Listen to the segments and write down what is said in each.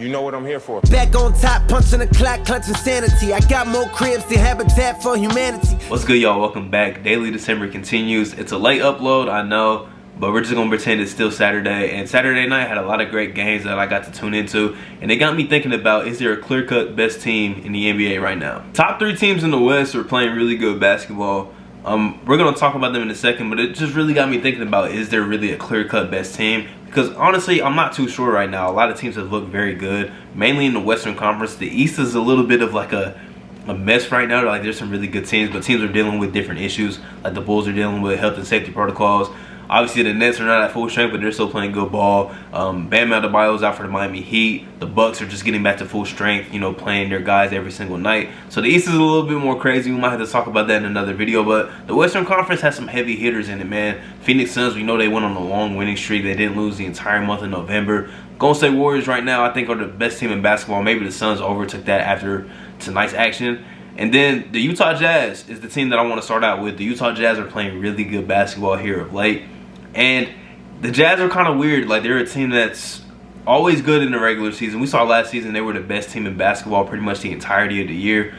You know what I'm here for. Back on top, punching the clock, clutching sanity. I got more cribs than Habitat for Humanity. What's good, y'all? Welcome back. Daily December continues. It's a late upload, I know, but we're just gonna pretend it's still Saturday. And Saturday night had a lot of great games that I got to tune into, and it got me thinking about, is there a clear-cut best team in the NBA right now? Top 3 teams in the West are playing really good basketball. We're gonna talk about them in a second, but it just really got me thinking about, is there really a clear-cut best team? Because honestly, I'm not too sure right now. A lot of teams have looked very good, mainly in the Western Conference. The East is a little bit of like a mess right now. Like, there's some really good teams, but teams are dealing with different issues. Like the Bulls are dealing with health and safety protocols. Obviously, the Nets are not at full strength, but they're still playing good ball. Bam Adebayo's out for the Miami Heat. The Bucks are just getting back to full strength, you know, playing their guys every single night. So the East is a little bit more crazy. We might have to talk about that in another video. But the Western Conference has some heavy hitters in it, man. Phoenix Suns, we know they went on a long winning streak. They didn't lose the entire month of November. Golden State Warriors right now, I think, are the best team in basketball. Maybe the Suns overtook that after tonight's action. And then the Utah Jazz is the team that I want to start out with. The Utah Jazz are playing really good basketball here of late. And the Jazz are kind of weird. Like, they're a team that's always good in the regular season. We saw last season they were the best team in basketball pretty much the entirety of the year.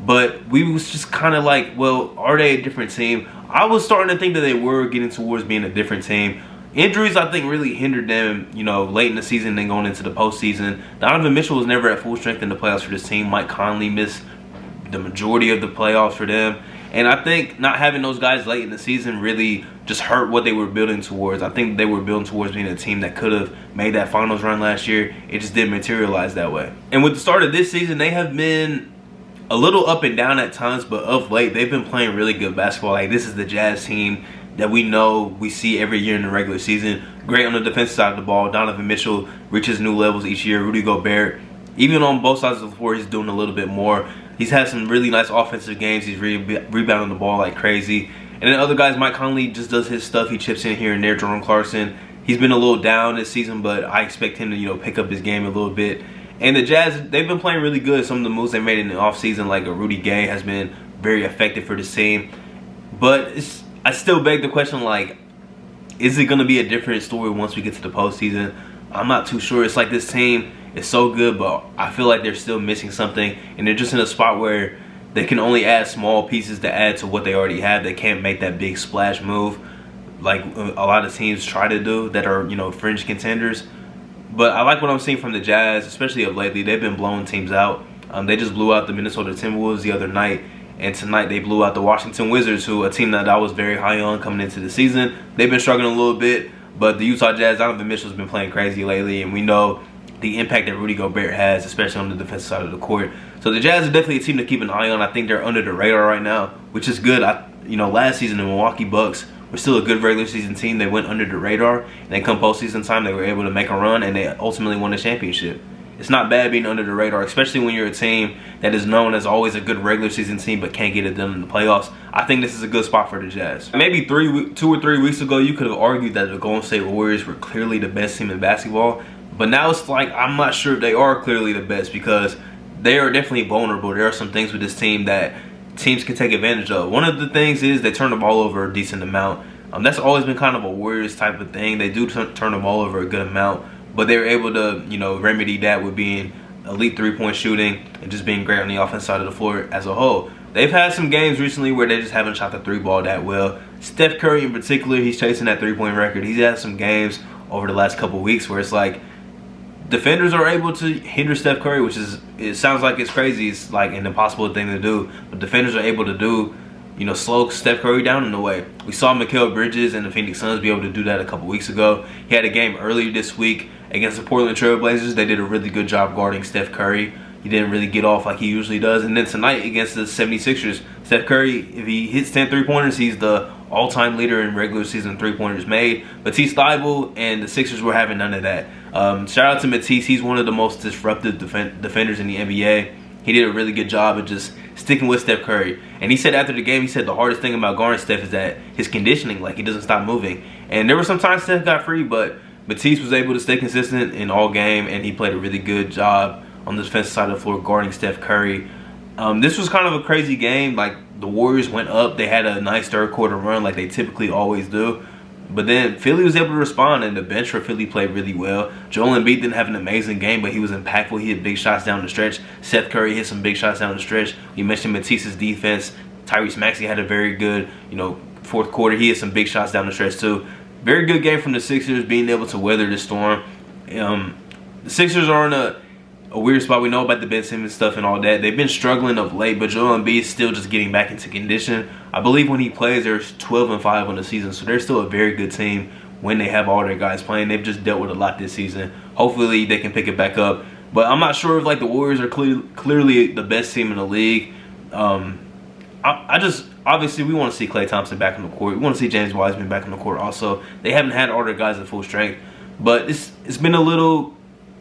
But we was just kind of like, well, are they a different team? I was starting to think that they were getting towards being a different team. Injuries, I think, really hindered them, you know, late in the season and going into the postseason. Donovan Mitchell was never at full strength in the playoffs for this team. Mike Conley missed the majority of the playoffs for them. And I think not having those guys late in the season really just hurt what they were building towards. I think they were building towards being a team that could have made that finals run last year. It just didn't materialize that way. And with the start of this season, they have been a little up and down at times, but of late, they've been playing really good basketball. Like, this is the Jazz team that we know we see every year in the regular season. Great on the defensive side of the ball. Donovan Mitchell reaches new levels each year. Rudy Gobert, even on both sides of the floor, he's doing a little bit more. He's had some really nice offensive games. He's rebounding the ball like crazy. And then other guys, Mike Conley just does his stuff. He chips in here and there. Jordan Clarkson, he's been a little down this season, but I expect him to, you know, pick up his game a little bit. And the Jazz, they've been playing really good. Some of the moves they made in the offseason, like a Rudy Gay, has been very effective for this team. But I still beg the question, like, is it going to be a different story once we get to the postseason? I'm not too sure. It's like this team is so good, but I feel like they're still missing something, and they're just in a spot where they can only add small pieces to add to what they already have. They can't make that big splash move like a lot of teams try to do that are, you know, fringe contenders. But I like what I'm seeing from the Jazz, especially of lately. They've been blowing teams out. They just blew out the Minnesota Timberwolves the other night, and tonight they blew out the Washington Wizards, who a team that I was very high on coming into the season. They've been struggling a little bit, but the Utah Jazz, Donovan Mitchell's been playing crazy lately, and we know the impact that Rudy Gobert has, especially on the defensive side of the court. So the Jazz are definitely a team to keep an eye on. I think they're under the radar right now, which is good. You know, last season the Milwaukee Bucks were still a good regular season team. They went under the radar, and then come postseason time, they were able to make a run, and they ultimately won the championship. It's not bad being under the radar, especially when you're a team that is known as always a good regular season team but can't get it done in the playoffs. I think this is a good spot for the Jazz. Maybe 2 or 3 weeks ago, you could have argued that the Golden State Warriors were clearly the best team in basketball. But now it's like, I'm not sure if they are clearly the best, because they are definitely vulnerable. There are some things with this team that teams can take advantage of. One of the things is they turn the ball over a decent amount. That's always been kind of a Warriors type of thing. They do turn the ball over a good amount, but they're able to, you know, remedy that with being elite three-point shooting and just being great on the offense side of the floor as a whole. They've had some games recently where they just haven't shot the three ball that well. Steph Curry in particular, he's chasing that three-point record. He's had some games over the last couple weeks where it's like defenders are able to hinder Steph Curry, which is, it sounds like it's crazy. It's like an impossible thing to do, but defenders are able to do, you know, slow Steph Curry down in a way. We saw Mikal Bridges and the Phoenix Suns be able to do that a couple weeks ago. He had a game earlier this week against the Portland Trail Blazers. They did a really good job guarding Steph Curry. He didn't really get off like he usually does. And then tonight against the 76ers, Steph Curry, if he hits 10 three-pointers, he's the all-time leader in regular season three-pointers made. Matisse Thybulle and the Sixers were having none of that. Shout out to Matisse. He's one of the most disruptive defenders in the NBA. He did a really good job of just sticking with Steph Curry. And he said after the game, he said the hardest thing about guarding Steph is that his conditioning, like he doesn't stop moving. And there were some times Steph got free, but Matisse was able to stay consistent in all game, and he played a really good job on the defensive side of the floor guarding Steph Curry. This was kind of a crazy game. Like, the Warriors went up. They had a nice third quarter run like they typically always do. But then Philly was able to respond, and the bench for Philly played really well. Joel Embiid didn't have an amazing game, but he was impactful. He hit big shots down the stretch. Seth Curry hit some big shots down the stretch. You mentioned Matisse's defense. Tyrese Maxey had a very good, fourth quarter. He hit some big shots down the stretch too. Very good game from the Sixers, being able to weather the storm. The Sixers are in a weird spot. We know about the Ben Simmons stuff and all that. They've been struggling of late, but Joel Embiid is still just getting back into condition. I believe when he plays, they're 12-5 on the season, so they're still a very good team when they have all their guys playing. They've just dealt with a lot this season. Hopefully, they can pick it back up. But I'm not sure if the Warriors are clearly the best team in the league. Obviously we want to see Klay Thompson back on the court. We want to see James Wiseman back on the court also. They haven't had all their guys at full strength, but it's been a little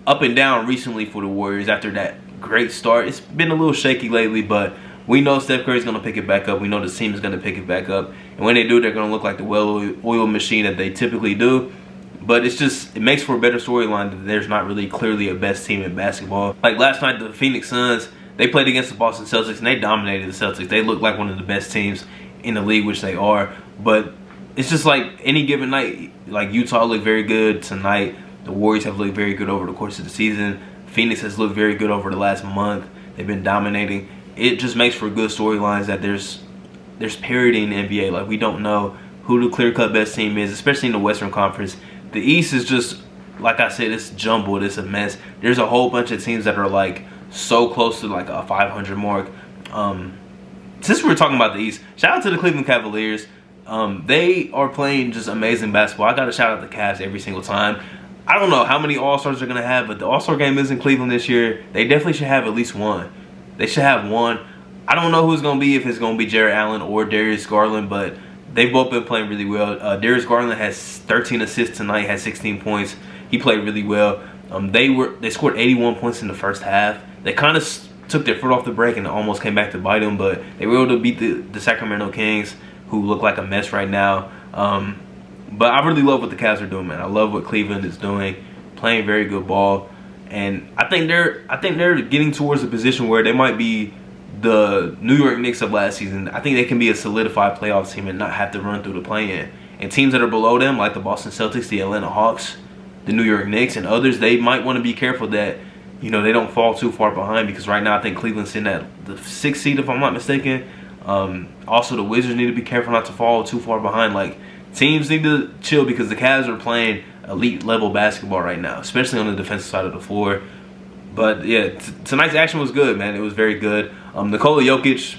up and down recently for the Warriors after that great start. It's been a little shaky lately, but we know Steph Curry's going to pick it back up. We know the team is going to pick it back up. And when they do, they're going to look like the well-oiled machine that they typically do. But it makes for a better storyline that there's not really clearly a best team in basketball. Like last night, the Phoenix Suns, they played against the Boston Celtics, and they dominated the Celtics. They look like one of the best teams in the league, which they are. But it's just like any given night, like Utah looked very good tonight. The Warriors have looked very good over the course of the season. Phoenix has looked very good over the last month. They've been dominating. It just makes for good storylines that there's parity in the NBA. Like, we don't know who the clear-cut best team is, especially in the Western Conference. The East is just, like I said, it's jumbled. It's a mess. There's a whole bunch of teams that are like so close to like a 500 mark. Since we're talking about the East, shout out to the Cleveland Cavaliers. They are playing just amazing basketball. I got to shout out the Cavs every single time. I don't know how many All-Stars they're going to have, but the All-Star game is in Cleveland this year. They definitely should have at least one. They should have one. I don't know who it's going to be, if it's going to be Jarrett Allen or Darius Garland, but they've both been playing really well. Darius Garland has 13 assists tonight, had 16 points. He played really well. They scored 81 points in the first half. They kind of took their foot off the brake and it almost came back to bite them, but they were able to beat the Sacramento Kings, who look like a mess right now. But I really love what the Cavs are doing, man. I love what Cleveland is doing, playing very good ball, and I think they're getting towards a position where they might be the New York Knicks of last season. I think they can be a solidified playoff team and not have to run through the play-in. And teams that are below them, like the Boston Celtics, the Atlanta Hawks, the New York Knicks, and others, they might want to be careful that they don't fall too far behind, because right now I think Cleveland's sitting at the 6th seed, if I'm not mistaken. Also, the Wizards need to be careful not to fall too far behind. Like, teams need to chill, because the Cavs are playing elite level basketball right now, especially on the defensive side of the floor. But yeah, tonight's action was good, man. It was very good. Nikola Jokic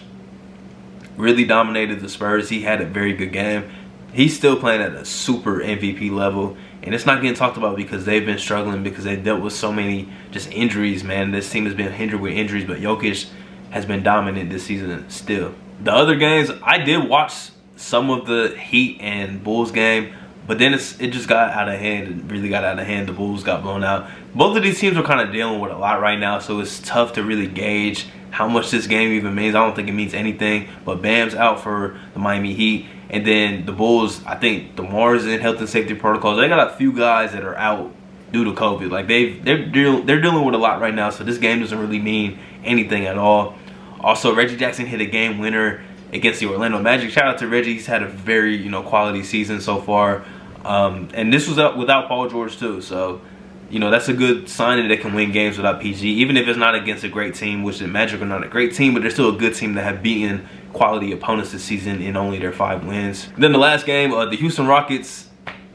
really dominated the Spurs. He had a very good game. He's still playing at a super MVP level, and it's not getting talked about because they've been struggling, because they dealt with so many just injuries, man. This team has been hindered with injuries, but Jokic has been dominant this season still. The other games, I did watch some of the Heat and Bulls game, but then it just got out of hand. It really got out of hand. The Bulls got blown out. Both of these teams are kind of dealing with a lot right now, so it's tough to really gauge how much this game even means. I don't think it means anything, but Bam's out for the Miami Heat. And then the Bulls, I think DeMar's in health and safety protocols. They got a few guys that are out due to COVID. Like, they're dealing with a lot right now, so this game doesn't really mean anything at all. Also, Reggie Jackson hit a game winner against the Orlando Magic. Shout out to Reggie. He's had a very quality season so far. And this was without Paul George too. So, that's a good sign that they can win games without PG, even if it's not against a great team, which the Magic are not a great team, but they're still a good team that have beaten quality opponents this season in only their 5 wins. Then the last game, the Houston Rockets,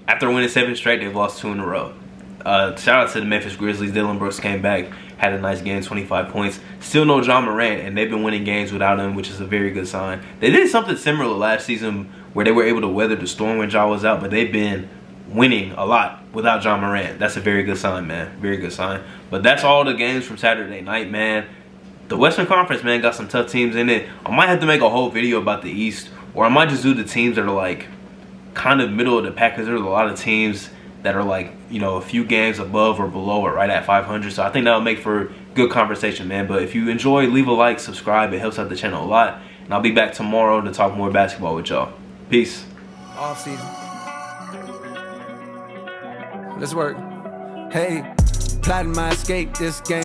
after winning 7 straight, they've lost 2 in a row. Shout out to the Memphis Grizzlies. Dylan Brooks came back, had a nice game, 25 points. Still no John Morant, and they've been winning games without him, which is a very good sign. They did something similar last season where they were able to weather the storm when Ja was out, but they've been winning a lot without John Morant. That's a very good sign, man. Very good sign. But that's all the games from Saturday night, man. The Western Conference, man, got some tough teams in it. I might have to make a whole video about the East, or I might just do the teams that are like kind of middle of the pack, because there's a lot of teams that are like, a few games above or below or right at 500. So I think that'll make for good conversation, man. But if you enjoy, leave a like, subscribe. It helps out the channel a lot. And I'll be back tomorrow to talk more basketball with y'all. Peace. Off season. Let's work. Hey, plotting my escape this game.